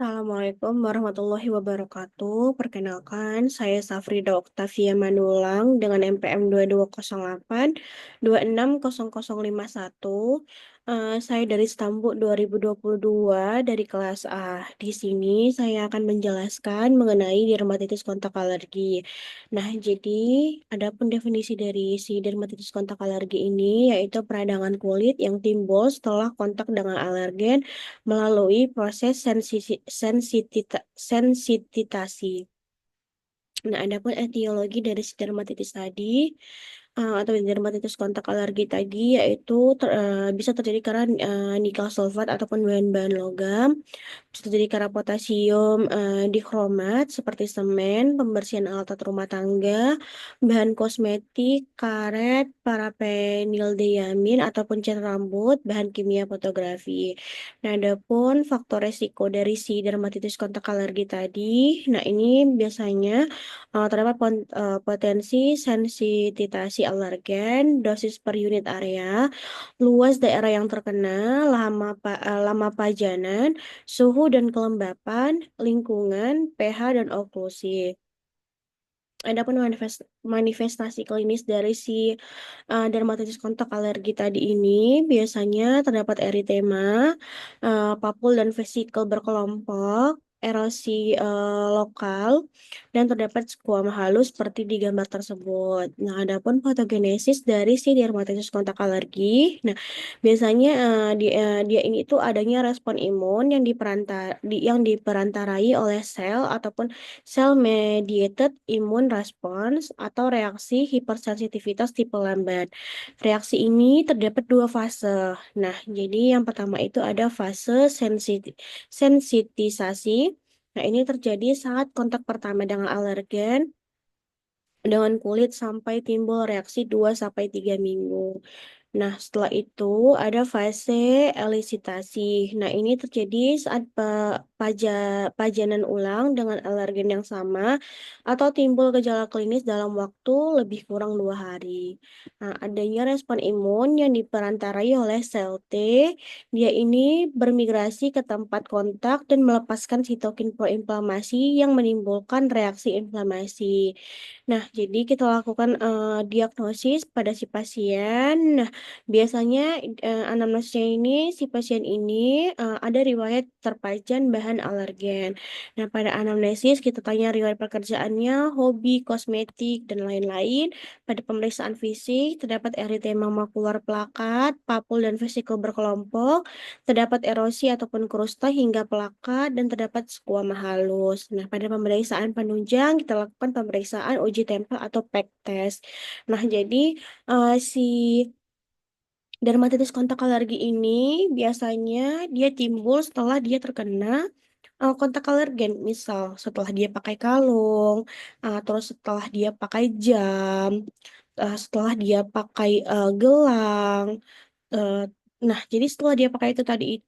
Assalamualaikum warahmatullahi wabarakatuh. Perkenalkan, saya Safrida Oktavia Manulang dengan NPM 2208-260051. Saya dari Stambuk 2022 dari kelas A. Di sini saya akan menjelaskan mengenai dermatitis kontak alergi. Nah, jadi adapun definisi dari si dermatitis kontak alergi ini yaitu peradangan kulit yang timbul setelah kontak dengan alergen melalui proses sensititasi. Nah, adapun etiologi dari si dermatitis tadi atau dermatitis kontak alergi tadi yaitu bisa terjadi karena nikel sulfat ataupun bahan-bahan logam, bisa terjadi karena potasium dikromat seperti semen, pembersihan alat rumah tangga, bahan kosmetik, karet, parapenildiamin ataupun cat rambut, bahan kimia fotografi. Nah, adapun faktor resiko dari si dermatitis kontak alergi tadi, nah ini biasanya terdapat potensi sensititasi alergen, dosis per unit area, luas daerah yang terkena, lama pajanan, suhu dan kelembapan, lingkungan, pH, dan oklusi. Adapun manifestasi klinis dari si dermatitis kontak alergi tadi ini biasanya terdapat eritema, papul dan vesikel berkelompok, erosi lokal, dan terdapat skuam halus seperti di gambar tersebut. Nah, adapun patogenesis dari si dermatitis kontak alergi, nah biasanya dia ini tuh adanya respon imun yang diperantarai oleh sel ataupun cell mediated immune response atau reaksi hipersensitivitas tipe lambat. Reaksi ini terdapat dua fase. Nah, jadi yang pertama itu ada fase sensitisasi. Nah, ini terjadi saat kontak pertama dengan alergen dengan kulit sampai timbul reaksi 2 sampai 3 minggu. Nah, setelah itu ada fase elisitasi. Nah, ini terjadi saat pajanan ulang dengan alergen yang sama atau timbul gejala klinis dalam waktu lebih kurang 2 hari. Nah, adanya respon imun yang diperantarai oleh sel T. Dia ini bermigrasi ke tempat kontak dan melepaskan sitokin proinflamasi yang menimbulkan reaksi inflamasi. Nah, jadi kita lakukan diagnosis pada si pasien. Nah, biasanya anamnesnya ini si pasien ini ada riwayat terpajan bahan alergen. Nah, pada anamnesis kita tanya riwayat pekerjaannya, hobi, kosmetik, dan lain-lain. Pada pemeriksaan fisik terdapat eritema makular plakat, papul dan vesikel berkelompok, terdapat erosi ataupun krusta hingga plakat, dan terdapat skuama halus. Nah, pada pemeriksaan penunjang kita lakukan pemeriksaan uji tempel atau PEG test. Nah, jadi si dermatitis kontak alergi ini biasanya dia timbul setelah dia terkena kontak alergen. Misal setelah dia pakai kalung, terus setelah dia pakai jam, setelah dia pakai gelang. eh, nah, jadi setelah dia pakai itu tadi,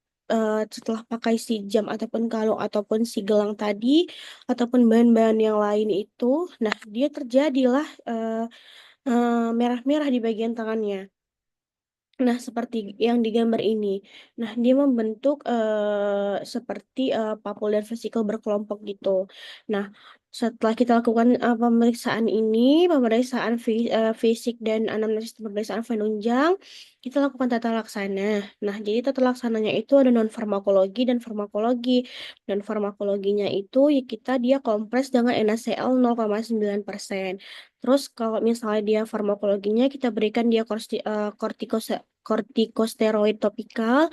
setelah pakai si jam ataupun kalung ataupun si gelang tadi ataupun bahan-bahan yang lain itu, nah dia terjadilah merah-merah di bagian tangannya. Nah, seperti yang digambar ini. Nah, dia membentuk seperti papul dan vesikel berkelompok gitu. Nah, setelah kita lakukan pemeriksaan ini, pemeriksaan fisik dan anamnesis pemeriksaan penunjang, kita lakukan tata laksana. Nah, jadi tata laksananya itu ada non farmakologi dan farmakologi. Dan farmakologinya itu ya dia kompres dengan NaCl 0,9%. Terus kalau misalnya dia farmakologinya kita berikan dia kortikosteroid topikal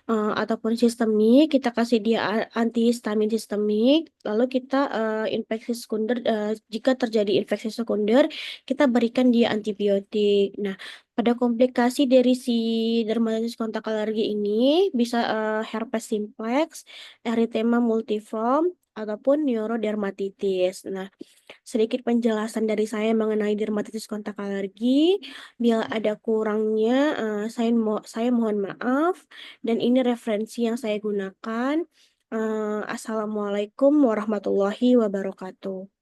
ataupun sistemik, kita kasih dia antihistamin sistemik, lalu kita infeksi sekunder, jika terjadi infeksi sekunder, kita berikan dia antibiotik. Nah, pada komplikasi dari si dermatitis kontak alergi ini bisa herpes simplex, erythema multiforme, ataupun neurodermatitis. Nah, sedikit penjelasan dari saya mengenai dermatitis kontak alergi. Bila ada kurangnya, saya mohon maaf. Dan ini referensi yang saya gunakan. Assalamualaikum warahmatullahi wabarakatuh.